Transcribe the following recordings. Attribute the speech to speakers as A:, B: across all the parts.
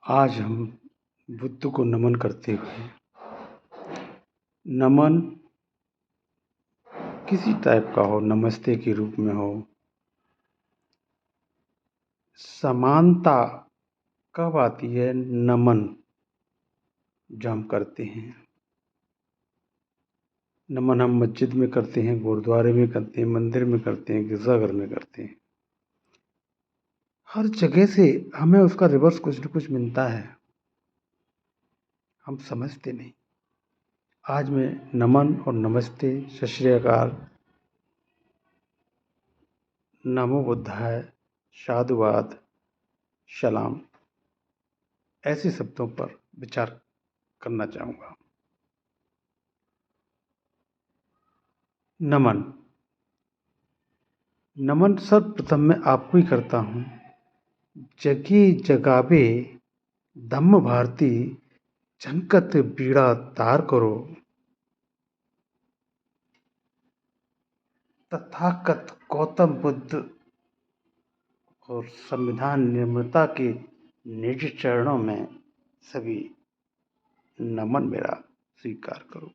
A: आज हम बुद्ध को नमन करते हुए, नमन किसी टाइप का हो, नमस्ते के रूप में हो, समानता कब आती है? नमन जो हम करते हैं, नमन हम मस्जिद में करते हैं, गुरुद्वारे में करते हैं, मंदिर में करते हैं, गिरजाघर में करते हैं। हर जगह से हमें उसका रिवर्स कुछ न कुछ मिलता है, हम समझते नहीं। आज मैं नमन और नमस्ते, सत श्री अकाल, नमो बुद्धाय, साधुवाद, सलाम ऐसे शब्दों पर विचार करना चाहूँगा। नमन नमन सर्वप्रथम मैं आपको ही करता हूँ। जगी जगावे धम्म भारती, झंकत बीड़ा तार करो। तथागत गौतम बुद्ध और संविधान निर्माता के निज चरणों में सभी नमन मेरा स्वीकार करो।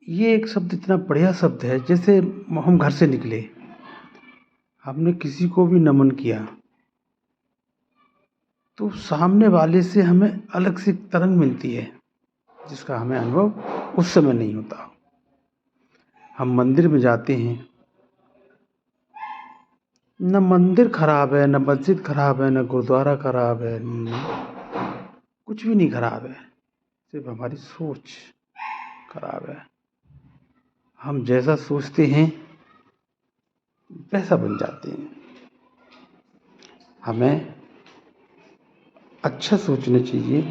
A: ये एक शब्द इतना बढ़िया शब्द है। जैसे हम घर से निकले, हमने किसी को भी नमन किया तो सामने वाले से हमें अलग सी तरंग मिलती है, जिसका हमें अनुभव उस समय नहीं होता। हम मंदिर में जाते हैं, न मंदिर खराब है, न मस्जिद खराब है, न गुरुद्वारा खराब है, कुछ भी नहीं खराब है, सिर्फ हमारी सोच खराब है। हम जैसा सोचते हैं वैसा बन जाते हैं। हमें अच्छा सोचना चाहिए।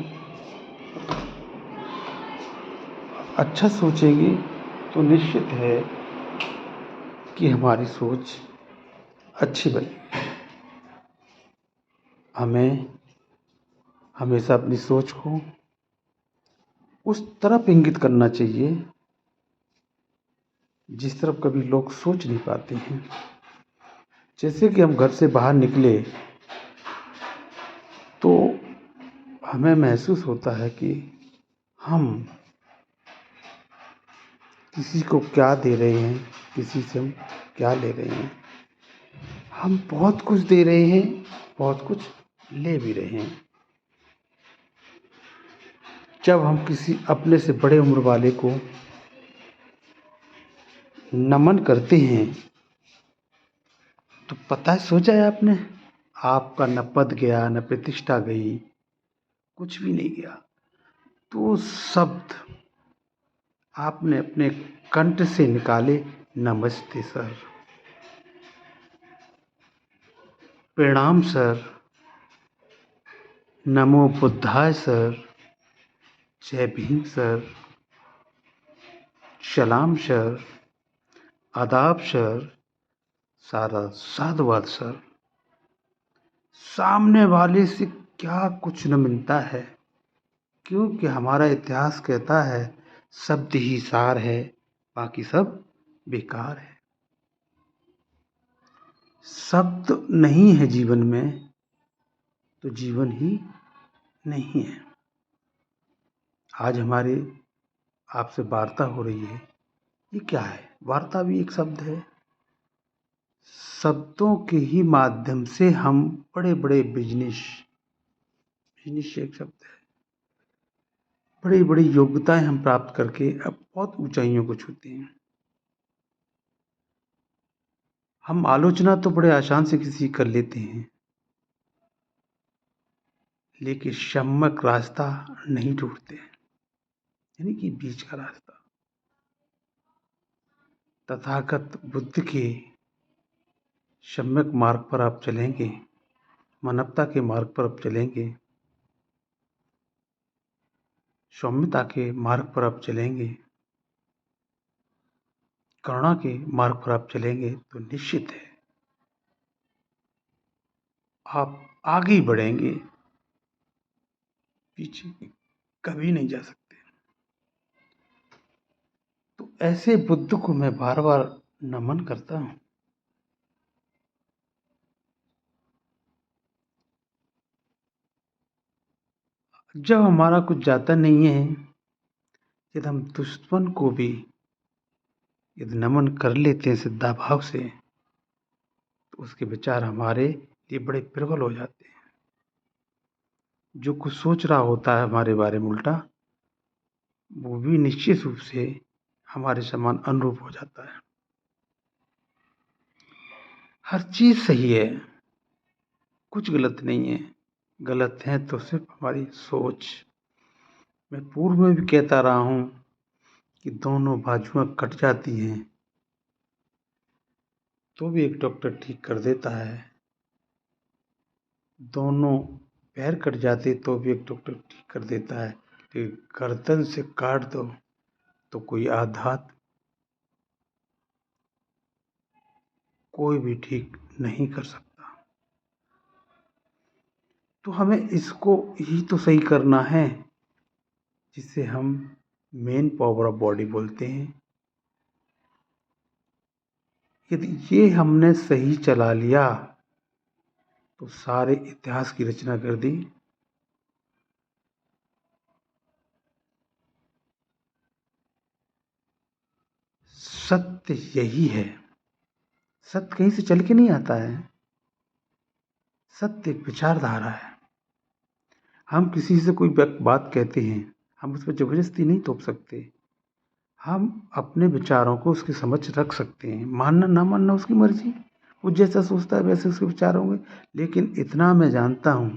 A: अच्छा सोचेंगे तो निश्चित है कि हमारी सोच अच्छी बनेगी। हमें हमेशा अपनी सोच को उस तरफ इंगित करना चाहिए जिस तरफ कभी लोग सोच नहीं पाते हैं। जैसे कि हम घर से बाहर निकले तो हमें महसूस होता है कि हम किसी को क्या दे रहे हैं, किसी से हम क्या ले रहे हैं। हम बहुत कुछ दे रहे हैं, बहुत कुछ ले भी रहे हैं। जब हम किसी अपने से बड़े उम्र वाले को नमन करते हैं तो पता है, सोचा है आपने, आपका न पद गया, न प्रतिष्ठा गई, कुछ भी नहीं गया। तो शब्द आपने अपने कंठ से निकाले, नमस्ते सर, प्रणाम सर, नमो बुद्धाय सर, जय भीम सर, सलाम सर, आदाब सर, सारा साधुवाद सर। सामने वाले से क्या कुछ न मिलता है, क्योंकि हमारा इतिहास कहता है शब्द ही सार है, बाकी सब बेकार है। शब्द नहीं है जीवन में तो जीवन ही नहीं है। आज हमारे आपसे वार्ता हो रही है, ये क्या है? वार्ता भी एक शब्द है। शब्दों के ही माध्यम से हम बड़े बड़े बिजनेस एक शब्द है, बड़ी बड़ी योग्यताएं हम प्राप्त करके अब बहुत ऊंचाइयों को छूते हैं। हम आलोचना तो बड़े आसान से किसी कर लेते हैं, लेकिन सम्यक रास्ता नहीं ढूंढते, यानी कि बीच का रास्ता। तथागत बुद्ध के सम्यक मार्ग पर आप चलेंगे, मानवता के मार्ग पर आप चलेंगे, सौम्यता के मार्ग पर आप चलेंगे, करुणा के मार्ग पर आप चलेंगे तो निश्चित है आप आगे ही बढ़ेंगे, पीछे कभी नहीं जा सकते। तो ऐसे बुद्ध को मैं बार बार नमन करता हूँ। जब हमारा कुछ जाता नहीं है, यदि हम दुश्मन को भी यदि नमन कर लेते हैं श्रद्धा भाव से, तो उसके विचार हमारे लिए बड़े प्रबल हो जाते हैं। जो कुछ सोच रहा होता है हमारे बारे में उल्टा, वो भी निश्चित रूप से हमारे समान अनुरूप हो जाता है। हर चीज़ सही है, कुछ गलत नहीं है। गलत है तो सिर्फ हमारी सोच। मैं पूर्व में भी कहता रहा हूँ कि दोनों बाजुएं कट जाती हैं तो भी एक डॉक्टर ठीक कर देता है। दोनों पैर कट जाते तो भी एक डॉक्टर ठीक कर देता है। लेकिन गर्दन से काट दो तो कोई आघात कोई भी ठीक नहीं कर सकता। तो हमें इसको ही तो सही करना है जिसे हम मेन पावर ऑफ बॉडी बोलते हैं। यदि ये हमने सही चला लिया तो सारे इतिहास की रचना कर दी। सत्य यही है। सत्य कहीं से चल के नहीं आता है। सत्य एक विचारधारा है। हम किसी से कोई बात कहते हैं, हम उस पर जबरदस्ती नहीं थोप सकते। हम अपने विचारों को उसके समक्ष रख सकते हैं। मानना ना मानना उसकी मर्जी, वो जैसा सोचता है वैसे उसके विचार होंगे। लेकिन इतना मैं जानता हूँ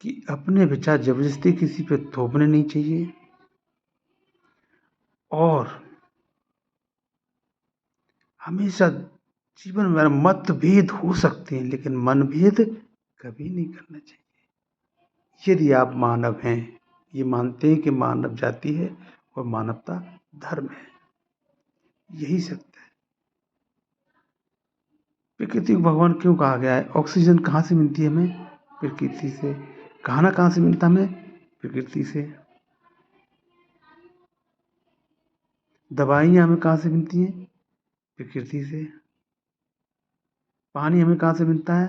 A: कि अपने विचार जबरदस्ती किसी पे थोपने नहीं चाहिए। और हमेशा जीवन में मतभेद हो सकते हैं लेकिन मनभेद कभी नहीं करना चाहिए। यदि आप मानव हैं, ये मानते हैं कि मानव जाति है और मानवता धर्म है, यही सत्य है। प्रकृति को भगवान क्यों कहा गया है? ऑक्सीजन कहाँ से मिलती है हमें? प्रकृति से। खाना कहाँ से मिलता है हमें? प्रकृति से। दवाइयाँ हमें कहाँ से मिलती हैं? प्रकृति से। पानी हमें कहाँ से मिलता है?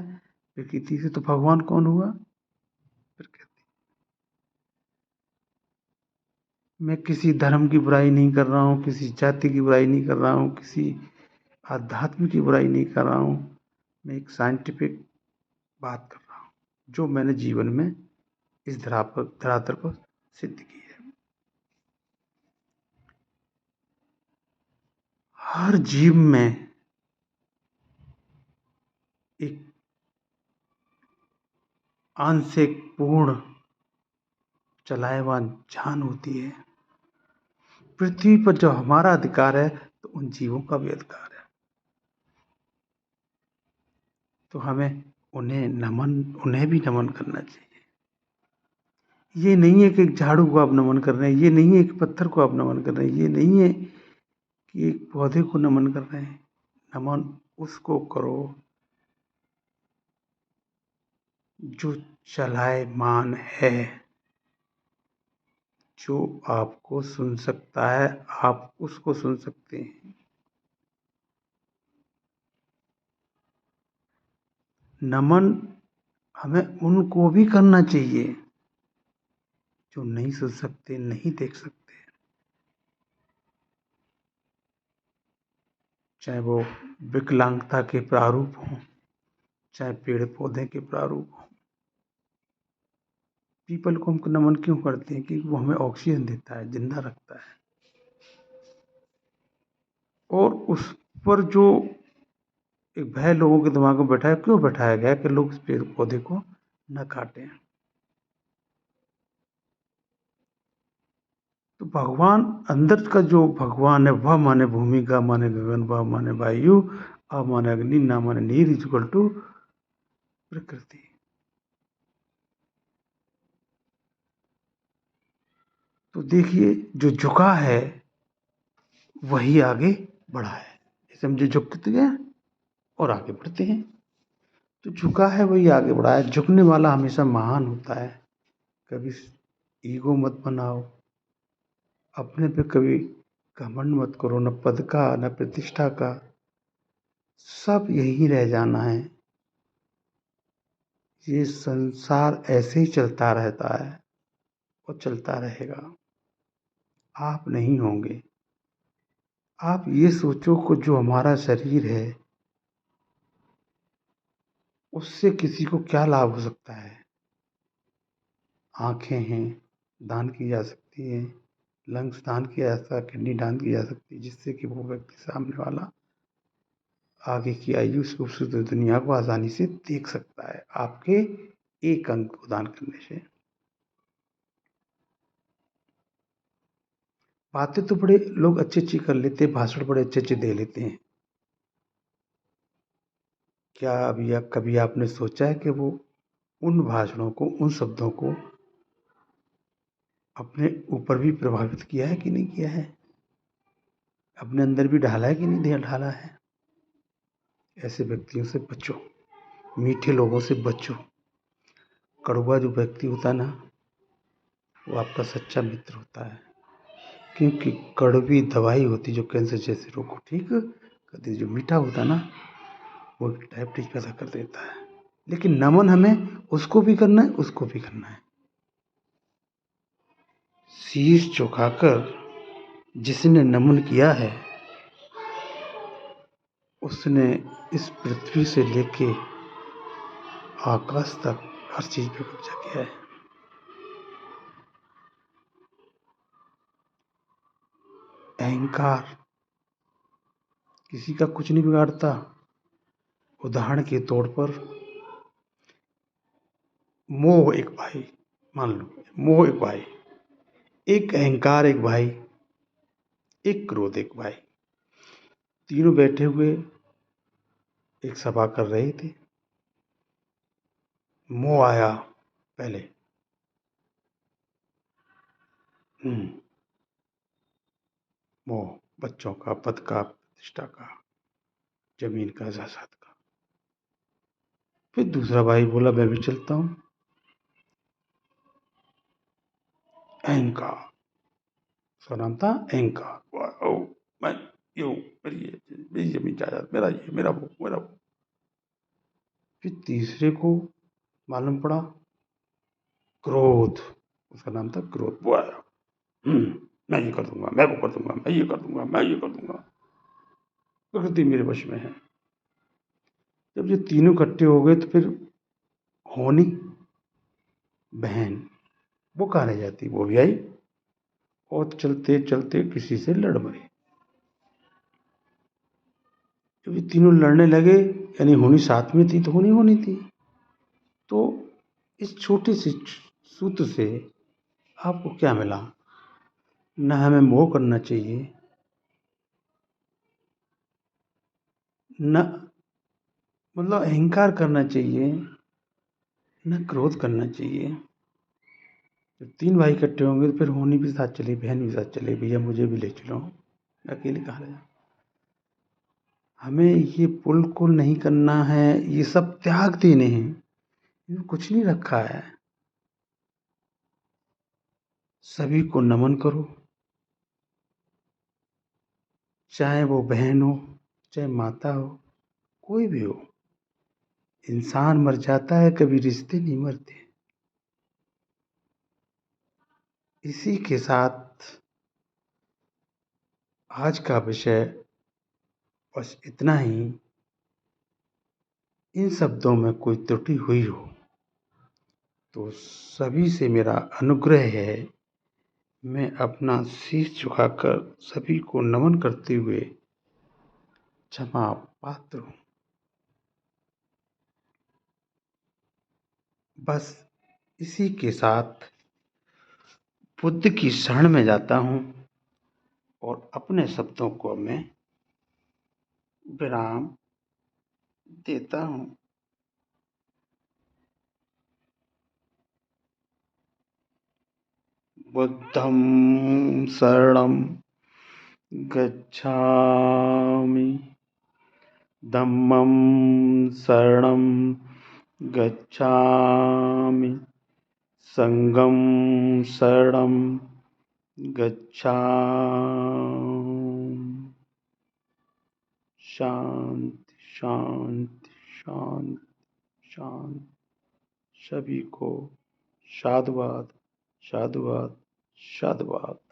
A: प्रकृति से। तो भगवान कौन हुआ? प्रकृति। मैं किसी धर्म की बुराई नहीं कर रहा हूँ, किसी जाति की बुराई नहीं कर रहा हूँ, किसी आध्यात्म की बुराई नहीं कर रहा हूँ। मैं एक साइंटिफिक बात कर रहा हूँ जो मैंने जीवन में इस धरातल पर सिद्ध की है। हर जीव में एक आंशिक पूर्ण चलायमान जान होती है। पृथ्वी पर जो हमारा अधिकार है तो उन जीवों का भी अधिकार है। तो हमें उन्हें भी नमन करना चाहिए। ये नहीं है कि एक झाड़ू को आप नमन कर रहे हैं, ये नहीं है कि पत्थर को आप नमन कर रहे हैं, ये नहीं है कि एक पौधे को नमन कर रहे हैं। नमन उसको करो जो चलायमान है, जो आपको सुन सकता है, आप उसको सुन सकते हैं। नमन हमें उनको भी करना चाहिए जो नहीं सुन सकते, नहीं देख सकते। चाहे वो विकलांगता के प्रारूप हों, चाहे पेड़ पौधे के प्रारूप हों। पीपल को हम नमन क्यों करते हैं? क्योंकि वो हमें ऑक्सीजन देता है, जिंदा रखता है। और उस पर जो एक भय लोगों के दिमाग में बैठा है, क्यों बैठाया गया कि लोग इस पेड़ पौधे को न काटें। तो भगवान अंदर का जो भगवान है वह माने भूमि, ग माने गगन, व माने वायु, अ माने अग्नि, न माने नीर इज इक्वल टू प्रकृति। तो देखिए जो झुका है वही आगे बढ़ा है। जैसे हम जो झुकते गए और आगे बढ़ते हैं, तो झुका है वही आगे बढ़ा है। झुकने वाला हमेशा महान होता है। कभी ईगो मत बनाओ, अपने पे कभी घमंड मत करो, न पद का न प्रतिष्ठा का, सब यही रह जाना है। ये संसार ऐसे ही चलता रहता है और चलता रहेगा। आप नहीं होंगे। आप ये सोचो कि जो हमारा शरीर है, उससे किसी को क्या लाभ हो सकता है? आँखें हैं, दान की जा सकती हैं, लंग्स दान किया जा सकता है, किडनी दान की जा सकती है, जिससे कि वो व्यक्ति सामने वाला आगे की आयु इस खूबसूरत दुनिया को आसानी से देख सकता है, आपके एक अंग को दान करने से। बातें तो बड़े लोग अच्छी-अच्छी कर लेते हैं, भाषण बड़े अच्छे-अच्छे दे लेते हैं। क्या अभी कभी आपने सोचा है कि वो उन भाषणों को, उन शब्दों को अपने ऊपर भी प्रभावित किया है कि नहीं किया है? अपने अंदर भी ढाला है कि नहीं ढाला है? ऐसे व्यक्तियों से बचो, मीठे लोगों से बचो। कड़वा जो व्यक्ति होता है ना, वो आपका सच्चा मित्र होता है, क्योंकि कड़वी दवाई होती जो कैंसर जैसे रोग को ठीक करती है। जो मीठा होता है ना, वो डायबिटीज पैदा कर देता है। लेकिन नमन हमें उसको भी करना है, उसको भी करना है। शीश झुकाकर जिसने नमन किया है, उसने इस पृथ्वी से लेके आकाश तक हर चीज पे कब्जा किया है। अहंकार किसी का कुछ नहीं बिगाड़ता। उदाहरण के तौर पर मोह एक भाई, मान लो मोह एक भाई, एक अहंकार एक भाई, एक क्रोध एक भाई, तीनों बैठे हुए एक सभा कर रहे थे। मोह आया पहले। मोह बच्चों का, पद का, प्रतिष्ठा का, जमीन का, जायदाद का। फिर दूसरा भाई बोला मैं भी चलता हूँ। अहंकार, उसका नाम था अहंकार। ओ, मैं ये हूँ, मेरी जमीन जायदाद, मेरा ये, मेरा वो, मेरा वो। फिर तीसरे को मालूम पड़ा क्रोध, उसका नाम था क्रोध। वो आया, मैं ये कर दूंगा, मैं वो कर दूंगा, मैं ये कर दूंगा, मैं ये कर दूंगा, प्रकृति मेरे वश में है। जब ये तीनों इकट्ठे हो गए तो फिर होनी बहन, वो कहाँ रह जाती? वो भी आई और चलते चलते किसी से लड़ मरी। जब ये तीनों लड़ने लगे, यानी होनी साथ में थी तो होनी होनी थी। तो इस छोटी सी सूत्र से आपको क्या मिला? न हमें मोह करना चाहिए, न मतलब अहंकार करना चाहिए, न क्रोध करना चाहिए। जब तीन भाई इकट्ठे होंगे तो फिर होनी भी साथ चले, बहन भी साथ चले, भैया मुझे भी ले चलो, अकेले कहाँ रह जाओ। हमें ये पुल नहीं करना है, ये सब त्याग देने हैं। इसमें कुछ नहीं रखा है। सभी को नमन करो, चाहे वो बहन हो, चाहे माता हो, कोई भी हो। इंसान मर जाता है, कभी रिश्ते नहीं मरते। इसी के साथ आज का विषय बस इतना ही। इन शब्दों में कोई त्रुटि हुई हो तो सभी से मेरा अनुग्रह है। मैं अपना शीश झुकाकर सभी को नमन करते हुए क्षमा पात्र हूँ। बस इसी के साथ बुद्ध की शरण में जाता हूँ और अपने शब्दों को मैं विराम देता हूँ। बुद्धं शरणं गच्छामि, धम्मं शरणं गच्छामि, संघं शरणं गच्छामि। शांति शांति शांति शांति। सभी को साधुवाद, साधुवाद, साधुवाद।